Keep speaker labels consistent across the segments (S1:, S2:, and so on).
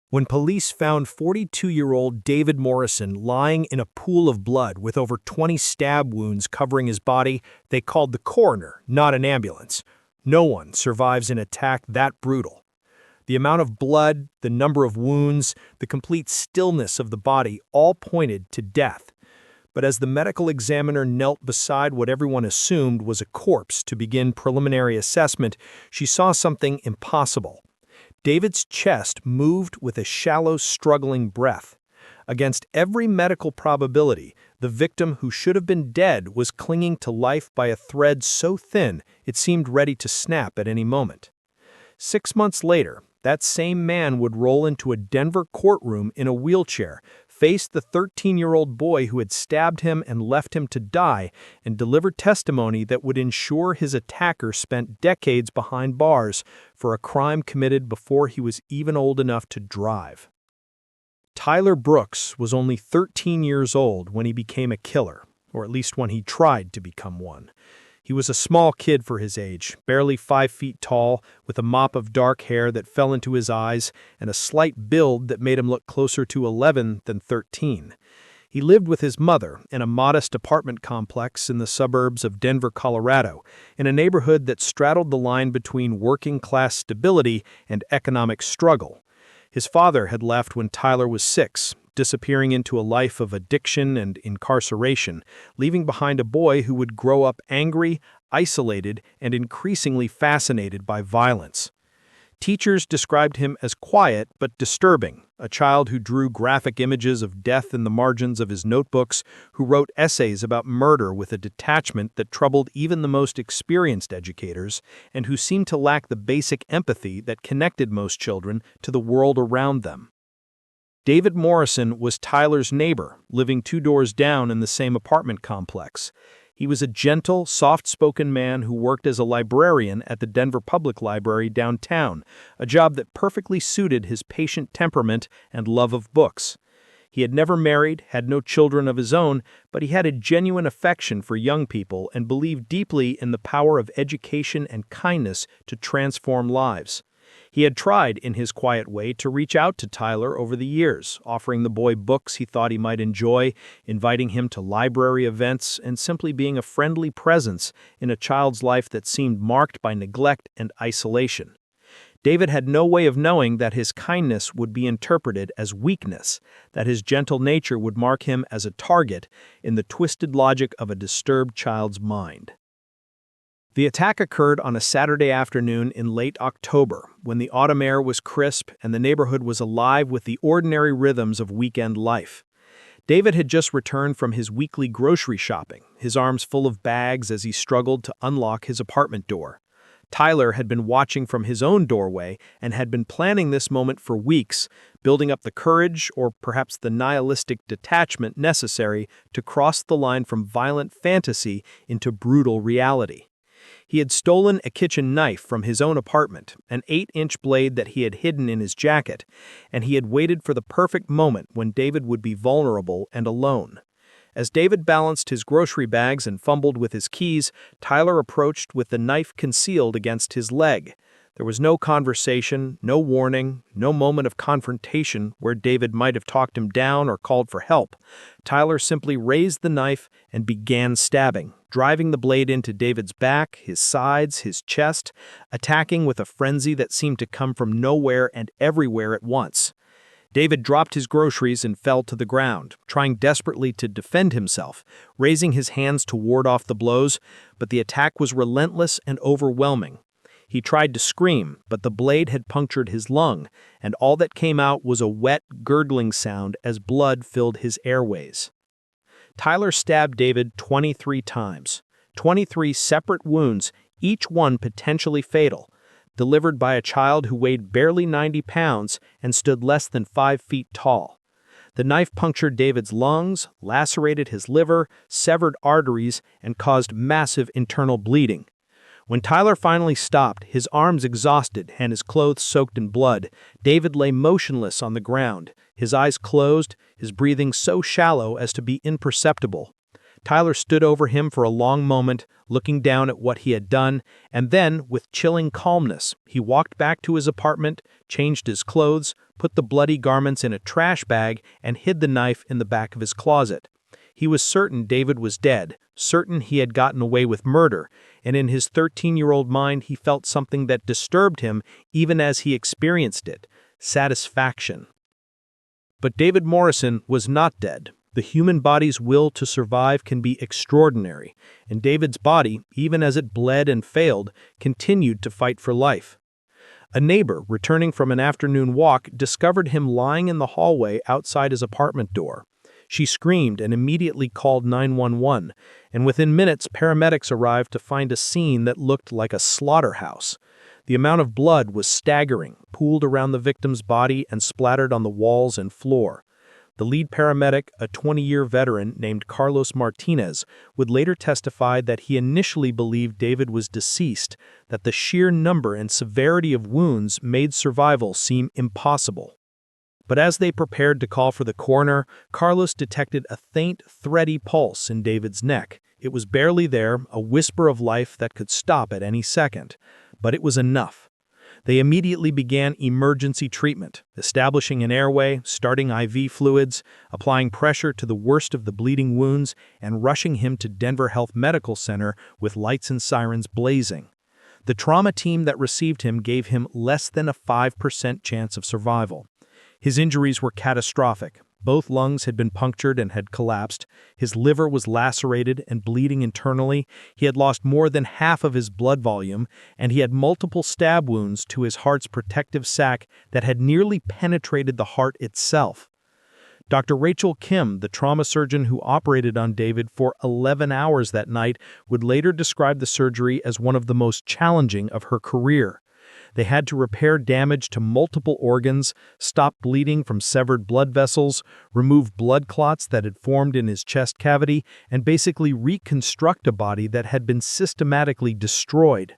S1: When police found 42-year-old David Morrison lying in a pool of blood with over 20 stab wounds covering his body, they called the coroner, not an ambulance. No one survives an attack that brutal. The amount of blood, the number of wounds, the complete stillness of the body all pointed to death. But as the medical examiner knelt beside what everyone assumed was a corpse to begin preliminary assessment, she saw something impossible. David's chest moved with a shallow, struggling breath. Against every medical probability, the victim who should have been dead was clinging to life by a thread so thin it seemed ready to snap at any moment. 6 months later, that same man would roll into a Denver courtroom in a wheelchair, face the 13-year-old boy who had stabbed him and left him to die, and deliver testimony that would ensure his attacker spent decades behind bars for a crime committed before he was even old enough to drive. Tyler Brooks was only 13 years old when he became a killer, or at least when he tried to become one. He was a small kid for his age, barely 5 feet tall, with a mop of dark hair that fell into his eyes and a slight build that made him look closer to 11 than 13. He lived with his mother in a modest apartment complex in the suburbs of Denver, Colorado, in a neighborhood that straddled the line between working-class stability and economic struggle. His father had left when Tyler was 6, disappearing into a life of addiction and incarceration, leaving behind a boy who would grow up angry, isolated, and increasingly fascinated by violence. Teachers described him as quiet but disturbing, a child who drew graphic images of death in the margins of his notebooks, who wrote essays about murder with a detachment that troubled even the most experienced educators, and who seemed to lack the basic empathy that connected most children to the world around them. David Morrison was Tyler's neighbor, living 2 doors down in the same apartment complex. He was a gentle, soft-spoken man who worked as a librarian at the Denver Public Library downtown, a job that perfectly suited his patient temperament and love of books. He had never married, had no children of his own, but he had a genuine affection for young people and believed deeply in the power of education and kindness to transform lives. He had tried, in his quiet way, to reach out to Tyler over the years, offering the boy books he thought he might enjoy, inviting him to library events, and simply being a friendly presence in a child's life that seemed marked by neglect and isolation. David had no way of knowing that his kindness would be interpreted as weakness, that his gentle nature would mark him as a target in the twisted logic of a disturbed child's mind. The attack occurred on a Saturday afternoon in late October, when the autumn air was crisp and the neighborhood was alive with the ordinary rhythms of weekend life. David had just returned from his weekly grocery shopping, his arms full of bags as he struggled to unlock his apartment door. Tyler had been watching from his own doorway and had been planning this moment for weeks, building up the courage or perhaps the nihilistic detachment necessary to cross the line from violent fantasy into brutal reality. He had stolen a kitchen knife from his own apartment, an 8-inch blade that he had hidden in his jacket, and he had waited for the perfect moment when David would be vulnerable and alone. As David balanced his grocery bags and fumbled with his keys, Tyler approached with the knife concealed against his leg. There was no conversation, no warning, no moment of confrontation where David might have talked him down or called for help. Tyler simply raised the knife and began stabbing, driving the blade into David's back, his sides, his chest, attacking with a frenzy that seemed to come from nowhere and everywhere at once. David dropped his groceries and fell to the ground, trying desperately to defend himself, raising his hands to ward off the blows, but the attack was relentless and overwhelming. He tried to scream, but the blade had punctured his lung, and all that came out was a wet, gurgling sound as blood filled his airways. Tyler stabbed David 23 times, 23 separate wounds, each one potentially fatal, delivered by a child who weighed barely 90 pounds and stood less than 5 feet tall. The knife punctured David's lungs, lacerated his liver, severed arteries, and caused massive internal bleeding. When Tyler finally stopped, his arms exhausted and his clothes soaked in blood, David lay motionless on the ground, his eyes closed, his breathing so shallow as to be imperceptible. Tyler stood over him for a long moment, looking down at what he had done, and then, with chilling calmness, he walked back to his apartment, changed his clothes, put the bloody garments in a trash bag, and hid the knife in the back of his closet. He was certain David was dead, certain he had gotten away with murder, and in his 13-year-old mind he felt something that disturbed him even as he experienced it: satisfaction. But David Morrison was not dead. The human body's will to survive can be extraordinary, and David's body, even as it bled and failed, continued to fight for life. A neighbor, returning from an afternoon walk, discovered him lying in the hallway outside his apartment door. She screamed and immediately called 911, and within minutes paramedics arrived to find a scene that looked like a slaughterhouse. The amount of blood was staggering, pooled around the victim's body and splattered on the walls and floor. The lead paramedic, a 20-year veteran named Carlos Martinez, would later testify that he initially believed David was deceased, that the sheer number and severity of wounds made survival seem impossible. But as they prepared to call for the coroner, Carlos detected a faint, thready pulse in David's neck. It was barely there, a whisper of life that could stop at any second. But it was enough. They immediately began emergency treatment, establishing an airway, starting IV fluids, applying pressure to the worst of the bleeding wounds, and rushing him to Denver Health Medical Center with lights and sirens blazing. The trauma team that received him gave him less than a 5% chance of survival. His injuries were catastrophic. Both lungs had been punctured and had collapsed. His liver was lacerated and bleeding internally. He had lost more than half of his blood volume, and he had multiple stab wounds to his heart's protective sac that had nearly penetrated the heart itself. Dr. Rachel Kim, the trauma surgeon who operated on David for 11 hours that night, would later describe the surgery as one of the most challenging of her career. They had to repair damage to multiple organs, stop bleeding from severed blood vessels, remove blood clots that had formed in his chest cavity, and basically reconstruct a body that had been systematically destroyed.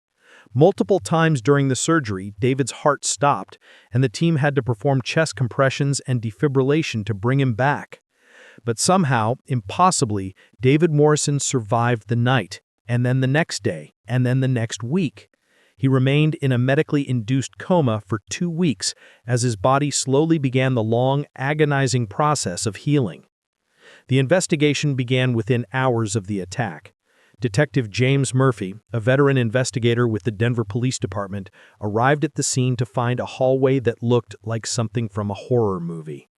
S1: Multiple times during the surgery, David's heart stopped, and the team had to perform chest compressions and defibrillation to bring him back. But somehow, impossibly, David Morrison survived the night, and then the next day, and then the next week. He remained in a medically induced coma for 2 weeks as his body slowly began the long, agonizing process of healing. The investigation began within hours of the attack. Detective James Murphy, a veteran investigator with the Denver Police Department, arrived at the scene to find a hallway that looked like something from a horror movie.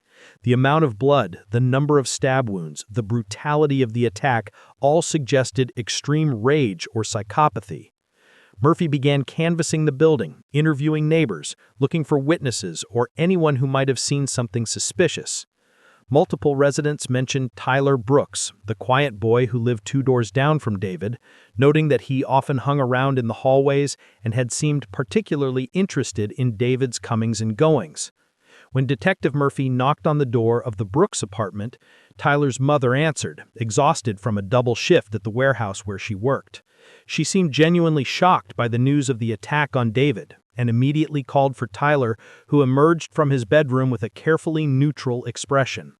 S1: The amount of blood, the number of stab wounds, the brutality of the attack all suggested extreme rage or psychopathy. Murphy began canvassing the building, interviewing neighbors, looking for witnesses or anyone who might have seen something suspicious. Multiple residents mentioned Tyler Brooks, the quiet boy who lived 2 doors down from David, noting that he often hung around in the hallways and had seemed particularly interested in David's comings and goings. When Detective Murphy knocked on the door of the Brooks apartment, Tyler's mother answered, exhausted from a double shift at the warehouse where she worked. She seemed genuinely shocked by the news of the attack on David and immediately called for Tyler, who emerged from his bedroom with a carefully neutral expression.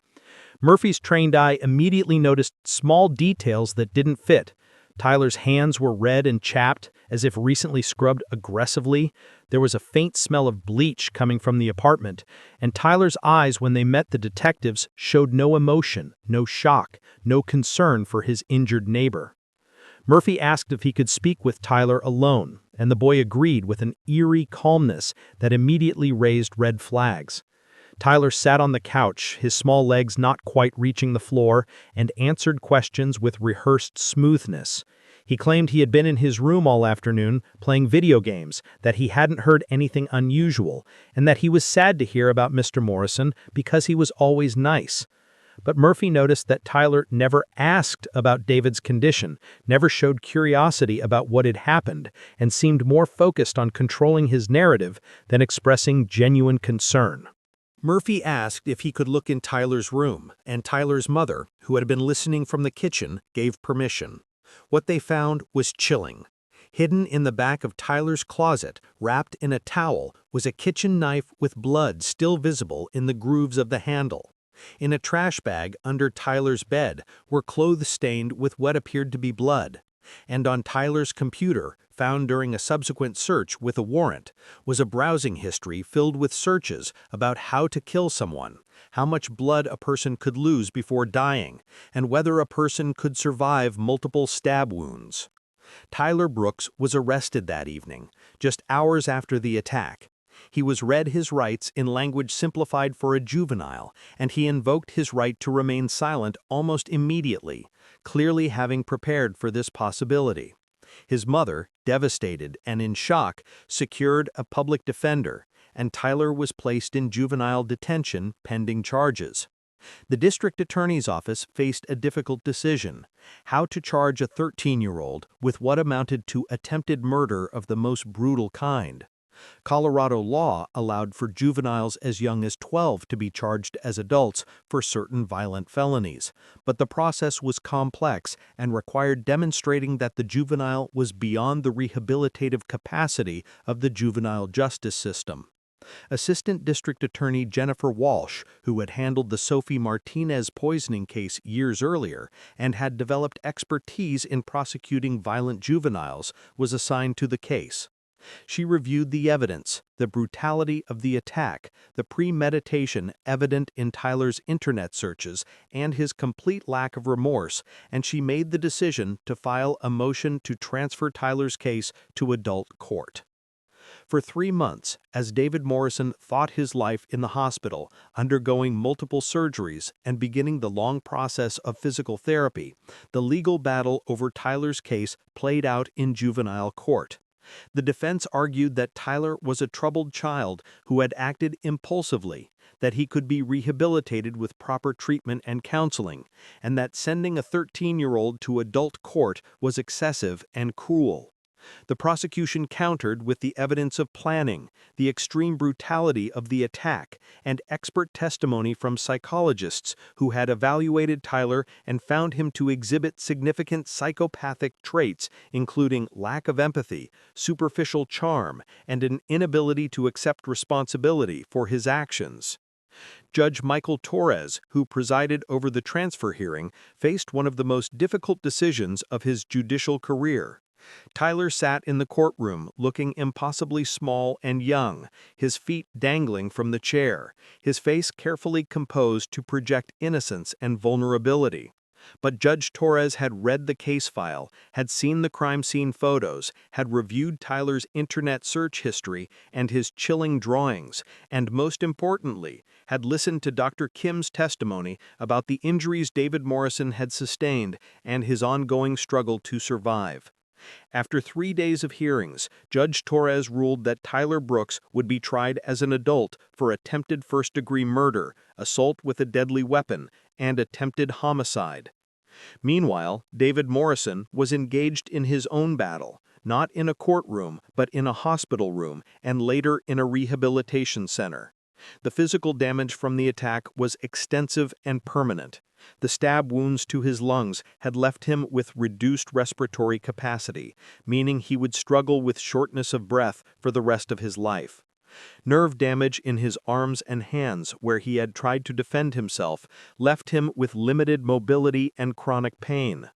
S1: Murphy's trained eye immediately noticed small details that didn't fit. Tyler's hands were red and chapped, as if recently scrubbed aggressively. There was a faint smell of bleach coming from the apartment, and Tyler's eyes, when they met the detectives, showed no emotion, no shock, no concern for his injured neighbor. Murphy asked if he could speak with Tyler alone, and the boy agreed with an eerie calmness that immediately raised red flags. Tyler sat on the couch, his small legs not quite reaching the floor, and answered questions with rehearsed smoothness. He claimed he had been in his room all afternoon playing video games, that he hadn't heard anything unusual, and that he was sad to hear about Mr. Morrison because he was always nice. But Murphy noticed that Tyler never asked about David's condition, never showed curiosity about what had happened, and seemed more focused on controlling his narrative than expressing genuine concern. Murphy asked if he could look in Tyler's room, and Tyler's mother, who had been listening from the kitchen, gave permission. What they found was chilling. Hidden in the back of Tyler's closet, wrapped in a towel, was a kitchen knife with blood still visible in the grooves of the handle. In a trash bag under Tyler's bed were clothes stained with what appeared to be blood. And on Tyler's computer, found during a subsequent search with a warrant, was a browsing history filled with searches about how to kill someone, how much blood a person could lose before dying, and whether a person could survive multiple stab wounds. Tyler Brooks was arrested that evening, just hours after the attack. He was read his rights in language simplified for a juvenile, and he invoked his right to remain silent almost immediately, clearly having prepared for this possibility. His mother, devastated and in shock, secured a public defender, and Tyler was placed in juvenile detention pending charges. The district attorney's office faced a difficult decision: how to charge a 13-year-old with what amounted to attempted murder of the most brutal kind. Colorado law allowed for juveniles as young as 12 to be charged as adults for certain violent felonies, but the process was complex and required demonstrating that the juvenile was beyond the rehabilitative capacity of the juvenile justice system. Assistant District Attorney Jennifer Walsh, who had handled the Sophie Martinez poisoning case years earlier and had developed expertise in prosecuting violent juveniles, was assigned to the case. She reviewed the evidence, the brutality of the attack, the premeditation evident in Tyler's internet searches, and his complete lack of remorse, and she made the decision to file a motion to transfer Tyler's case to adult court. For 3 months, as David Morrison fought his life in the hospital, undergoing multiple surgeries and beginning the long process of physical therapy, the legal battle over Tyler's case played out in juvenile court. The defense argued that Tyler was a troubled child who had acted impulsively, that he could be rehabilitated with proper treatment and counseling, and that sending a 13-year-old to adult court was excessive and cruel. The prosecution countered with the evidence of planning, the extreme brutality of the attack, and expert testimony from psychologists who had evaluated Tyler and found him to exhibit significant psychopathic traits, including lack of empathy, superficial charm, and an inability to accept responsibility for his actions. Judge Michael Torres, who presided over the transfer hearing, faced one of the most difficult decisions of his judicial career. Tyler sat in the courtroom looking impossibly small and young, his feet dangling from the chair, his face carefully composed to project innocence and vulnerability. But Judge Torres had read the case file, had seen the crime scene photos, had reviewed Tyler's internet search history and his chilling drawings, and most importantly, had listened to Dr. Kim's testimony about the injuries David Morrison had sustained and his ongoing struggle to survive. After 3 days of hearings, Judge Torres ruled that Tyler Brooks would be tried as an adult for attempted first-degree murder, assault with a deadly weapon, and attempted homicide. Meanwhile, David Morrison was engaged in his own battle, not in a courtroom, but in a hospital room, and later in a rehabilitation center. The physical damage from the attack was extensive and permanent. The stab wounds to his lungs had left him with reduced respiratory capacity, meaning he would struggle with shortness of breath for the rest of his life. Nerve damage in his arms and hands, where he had tried to defend himself, left him with limited mobility and chronic pain.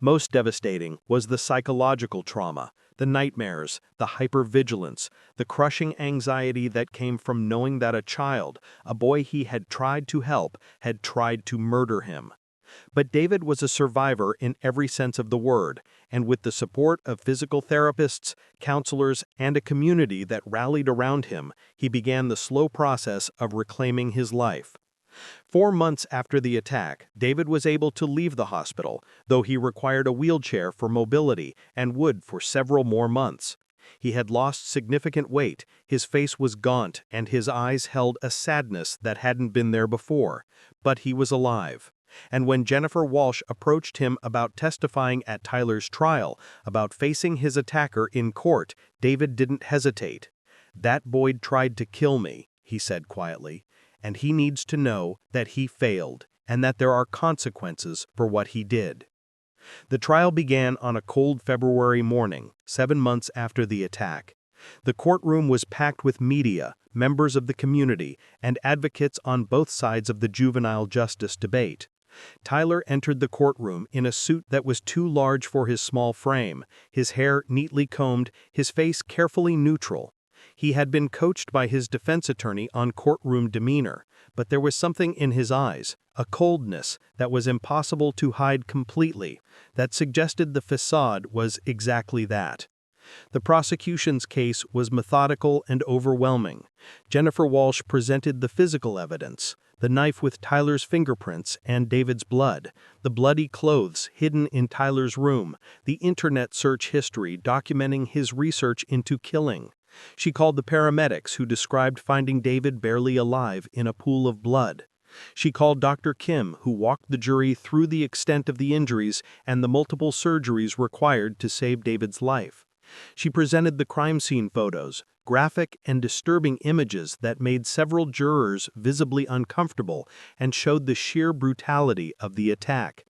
S1: Most devastating was the psychological trauma, the nightmares, the hypervigilance, the crushing anxiety that came from knowing that a child, a boy he had tried to help, had tried to murder him. But David was a survivor in every sense of the word, and with the support of physical therapists, counselors, and a community that rallied around him, he began the slow process of reclaiming his life. 4 months after the attack, David was able to leave the hospital, though he required a wheelchair for mobility and would for several more months. He had lost significant weight, his face was gaunt, and his eyes held a sadness that hadn't been there before, but he was alive. And when Jennifer Walsh approached him about testifying at Tyler's trial, about facing his attacker in court, David didn't hesitate. "That boy tried to kill me," he said quietly, "and he needs to know that he failed and that there are consequences for what he did." The trial began on a cold February morning, 7 months after the attack.
S2: The courtroom was packed with media, members of the community, and advocates on both sides of the juvenile justice debate. Tyler entered the courtroom in a suit that was too large for his small frame, his hair neatly combed, his face carefully neutral. He had been coached by his defense attorney on courtroom demeanor, but there was something in his eyes, a coldness that was impossible to hide completely, that suggested the facade was exactly that. The prosecution's case was methodical and overwhelming. Jennifer Walsh presented the physical evidence, the knife with Tyler's fingerprints and David's blood, the bloody clothes hidden in Tyler's room, the internet search history documenting his research into killing. She called the paramedics who described finding David barely alive in a pool of blood. She called Dr. Kim, who walked the jury through the extent of the injuries and the multiple surgeries required to save David's life. She presented the crime scene photos, graphic and disturbing images that made several jurors visibly uncomfortable and showed the sheer brutality of the attack.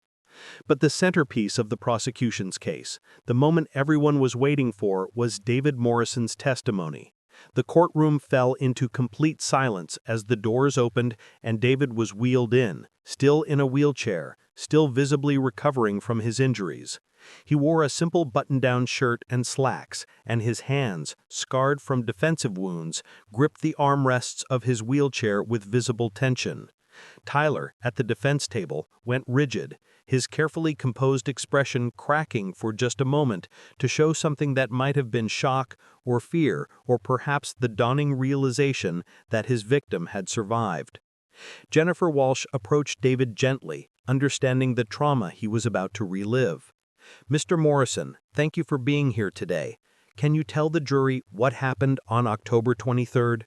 S2: But the centerpiece of the prosecution's case, the moment everyone was waiting for, was David Morrison's testimony. The courtroom fell into complete silence as the doors opened and David was wheeled in, still in a wheelchair, still visibly recovering from his injuries. He wore a simple button-down shirt and slacks, and his hands, scarred from defensive wounds, gripped the armrests of his wheelchair with visible tension. Tyler, at the defense table, went rigid, his carefully composed expression cracking for just a moment to show something that might have been shock or fear or perhaps the dawning realization that his victim had survived. Jennifer Walsh approached David gently, understanding the trauma he was about to relive. "Mr. Morrison, thank you for being here today. Can you tell the jury what happened on October 23rd?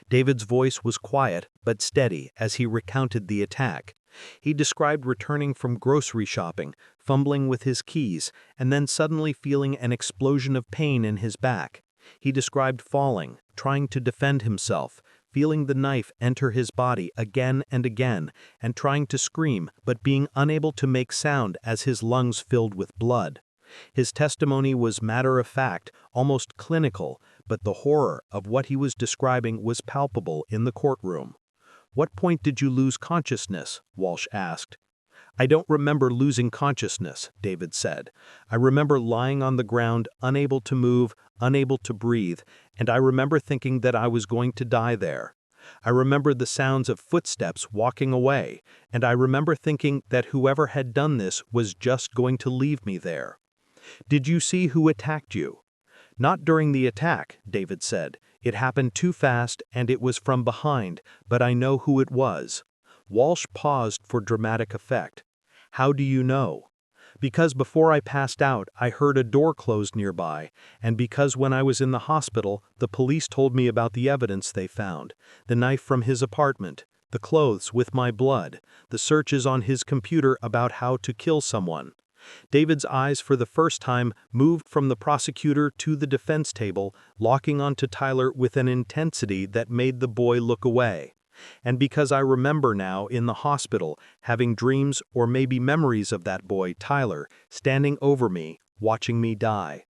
S2: David's voice was quiet but steady as he recounted the attack. He described returning from grocery shopping, fumbling with his keys, and then suddenly feeling an explosion of pain in his back. He described falling, trying to defend himself, feeling the knife enter his body again and again, and trying to scream but being unable to make sound as his lungs filled with blood. His testimony was matter-of-fact, almost clinical, but the horror of what he was describing was palpable in the courtroom. "What point did you lose consciousness?" Walsh asked. "I don't remember losing consciousness," David said. "I remember lying on the ground, unable to move, unable to breathe, and I remember thinking that I was going to die there. I remember the sounds of footsteps walking away, and I remember thinking that whoever had done this was just going to leave me there." "Did you see who attacked you?" "Not during the attack," David said. "It happened too fast and it was from behind, but I know who it was." Walsh paused for dramatic effect. "How do you know?" "Because before I passed out, I heard a door close nearby, and because when I was in the hospital, the police told me about the evidence they found, the knife from his apartment, the clothes with my blood, the searches on his computer about how to kill someone." David's eyes for the first time moved from the prosecutor to the defense table, locking onto Tyler with an intensity that made the boy look away. "And because I remember now in the hospital having dreams or maybe memories of that boy, Tyler, standing over me, watching me die."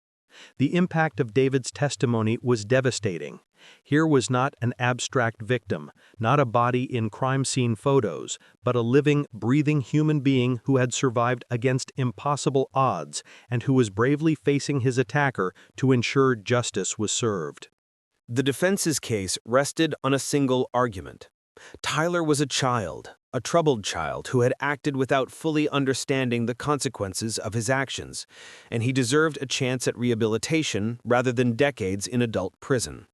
S2: The impact of David's testimony was devastating. Here was not an abstract victim, not a body in crime scene photos, but a living, breathing human being who had survived against impossible odds and who was bravely facing his attacker to ensure justice was served.
S3: The defense's case rested on a single argument. Tyler was a child, a troubled child who had acted without fully understanding the consequences of his actions, and he deserved a chance at rehabilitation rather than decades in adult prison.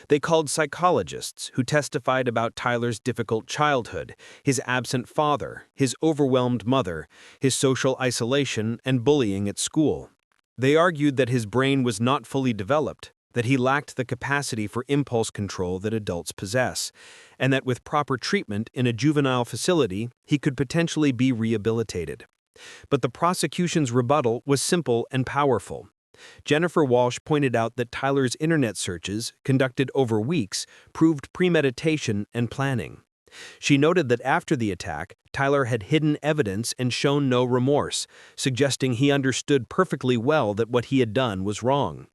S3: They called psychologists who testified about Tyler's difficult childhood, his absent father, his overwhelmed mother, his social isolation and bullying at school. They argued that his brain was not fully developed, that he lacked the capacity for impulse control that adults possess, and that with proper treatment in a juvenile facility, he could potentially be rehabilitated. But the prosecution's rebuttal was simple and powerful. Jennifer Walsh pointed out that Tyler's internet searches, conducted over weeks, proved premeditation and planning. She noted that after the attack, Tyler had hidden evidence and shown no remorse, suggesting he understood perfectly well that what he had done was wrong.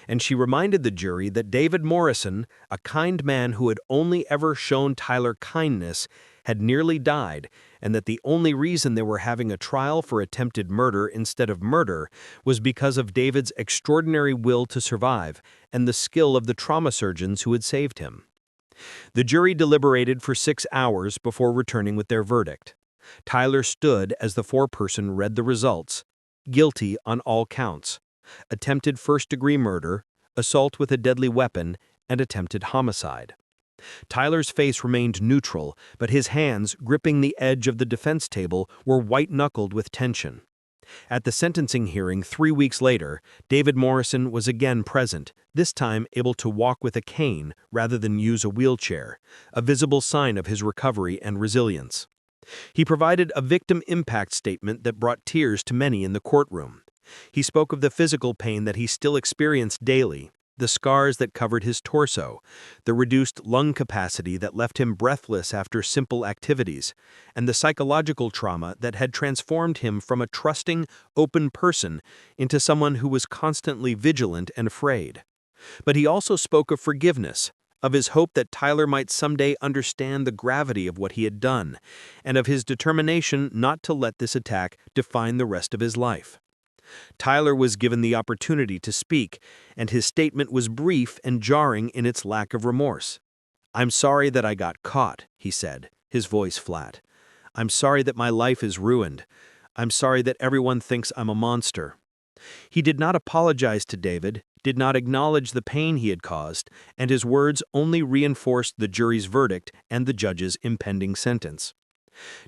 S3: And she reminded the jury that David Morrison, a kind man who had only ever shown Tyler kindness, had nearly died, and that the only reason they were having a trial for attempted murder instead of murder was because of David's extraordinary will to survive and the skill of the trauma surgeons who had saved him. The jury deliberated for 6 hours before returning with their verdict. Tyler stood as the foreperson read the results: guilty on all counts: attempted first-degree murder, assault with a deadly weapon, and attempted homicide. Tyler's face remained neutral, but his hands, gripping the edge of the defense table, were white-knuckled with tension. At the sentencing hearing 3 weeks later, David Morrison was again present, this time able to walk with a cane rather than use a wheelchair, a visible sign of his recovery and resilience. He provided a victim impact statement that brought tears to many in the courtroom. He spoke of the physical pain that he still experienced daily, the scars that covered his torso, the reduced lung capacity that left him breathless after simple activities, and the psychological trauma that had transformed him from a trusting, open person into someone who was constantly vigilant and afraid. But he also spoke of forgiveness, of his hope that Tyler might someday understand the gravity of what he had done, and of his determination not to let this attack define the rest of his life. Tyler was given the opportunity to speak, and his statement was brief and jarring in its lack of remorse. "I'm sorry that I got caught," he said, his voice flat. "I'm sorry that my life is ruined. I'm sorry that everyone thinks I'm a monster." He did not apologize to David, did not acknowledge the pain he had caused, and his words only reinforced the jury's verdict and the judge's impending sentence.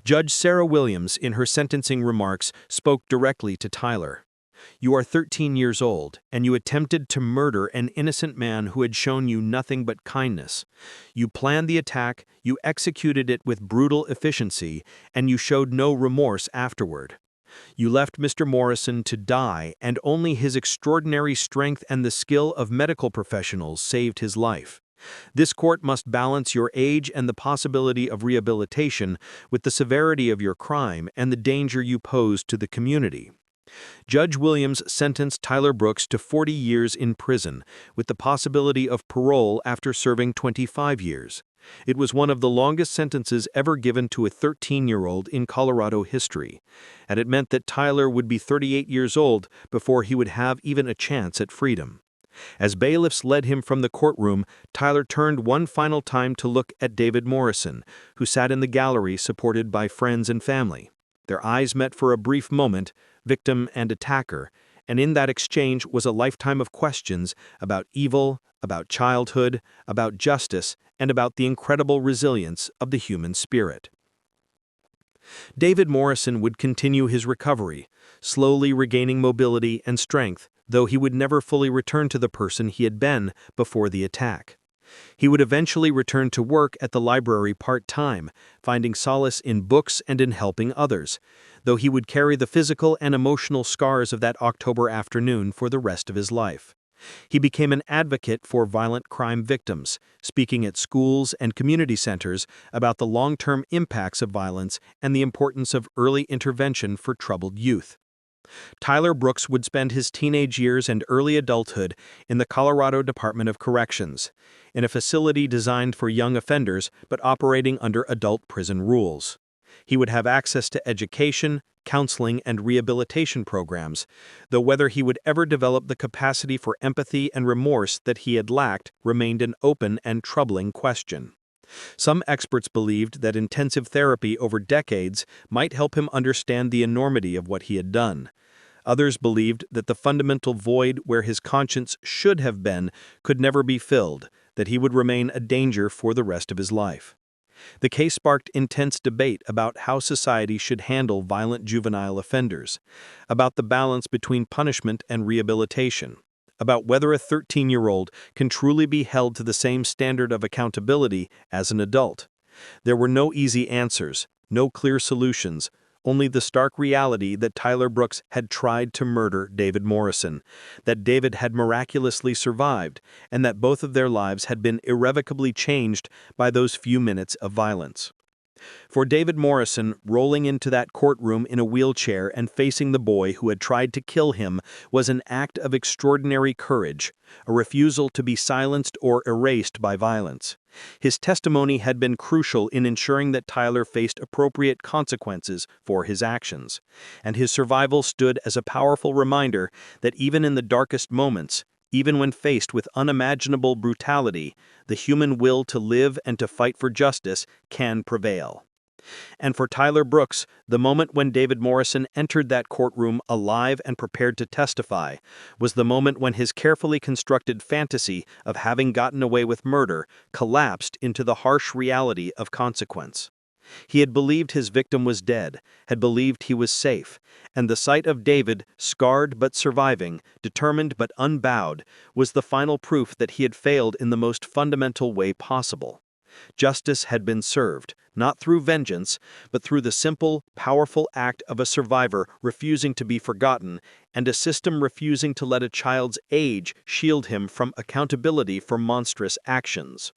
S3: Judge Sarah Williams, in her sentencing remarks, spoke directly to Tyler. "You are 13 years old, and you attempted to murder an innocent man who had shown you nothing but kindness. You planned the attack, you executed it with brutal efficiency, and you showed no remorse afterward. You left Mr. Morrison to die, and only his extraordinary strength and the skill of medical professionals saved his life. This court must balance your age and the possibility of rehabilitation with the severity of your crime and the danger you posed to the community." Judge Williams sentenced Tyler Brooks to 40 years in prison, with the possibility of parole after serving 25 years. It was one of the longest sentences ever given to a 13-year-old in Colorado history, and it meant that Tyler would be 38 years old before he would have even a chance at freedom. As bailiffs led him from the courtroom, Tyler turned one final time to look at David Morrison, who sat in the gallery supported by friends and family. Their eyes met for a brief moment, victim and attacker, and in that exchange was a lifetime of questions about evil, about childhood, about justice, and about the incredible resilience of the human spirit. David Morrison would continue his recovery, slowly regaining mobility and strength, though he would never fully return to the person he had been before the attack. He would eventually return to work at the library part-time, finding solace in books and in helping others, though he would carry the physical and emotional scars of that October afternoon for the rest of his life. He became an advocate for violent crime victims, speaking at schools and community centers about the long-term impacts of violence and the importance of early intervention for troubled youth. Tyler Brooks would spend his teenage years and early adulthood in the Colorado Department of Corrections, in a facility designed for young offenders but operating under adult prison rules. He would have access to education, counseling, and rehabilitation programs, though whether he would ever develop the capacity for empathy and remorse that he had lacked remained an open and troubling question. Some experts believed that intensive therapy over decades might help him understand the enormity of what he had done. Others believed that the fundamental void where his conscience should have been could never be filled, that he would remain a danger for the rest of his life. The case sparked intense debate about how society should handle violent juvenile offenders, about the balance between punishment and rehabilitation, about whether a 13-year-old can truly be held to the same standard of accountability as an adult. There were no easy answers, no clear solutions, only the stark reality that Tyler Brooks had tried to murder David Morrison, that David had miraculously survived, and that both of their lives had been irrevocably changed by those few minutes of violence.
S2: For David Morrison, rolling into that courtroom in a wheelchair and facing the boy who had tried to kill him was an act of extraordinary courage, a refusal to be silenced or erased by violence. His testimony had been crucial in ensuring that Tyler faced appropriate consequences for his actions, and his survival stood as a powerful reminder that even in the darkest moments, even when faced with unimaginable brutality, the human will to live and to fight for justice can prevail. And for Tyler Brooks, the moment when David Morrison entered that courtroom alive and prepared to testify was the moment when his carefully constructed fantasy of having gotten away with murder collapsed into the harsh reality of consequence. He had believed his victim was dead, had believed he was safe, and the sight of David, scarred but surviving, determined but unbowed, was the final proof that he had failed in the most fundamental way possible. Justice had been served, not through vengeance, but through the simple, powerful act of a survivor refusing to be forgotten, and a system refusing to let a child's age shield him from accountability for monstrous actions.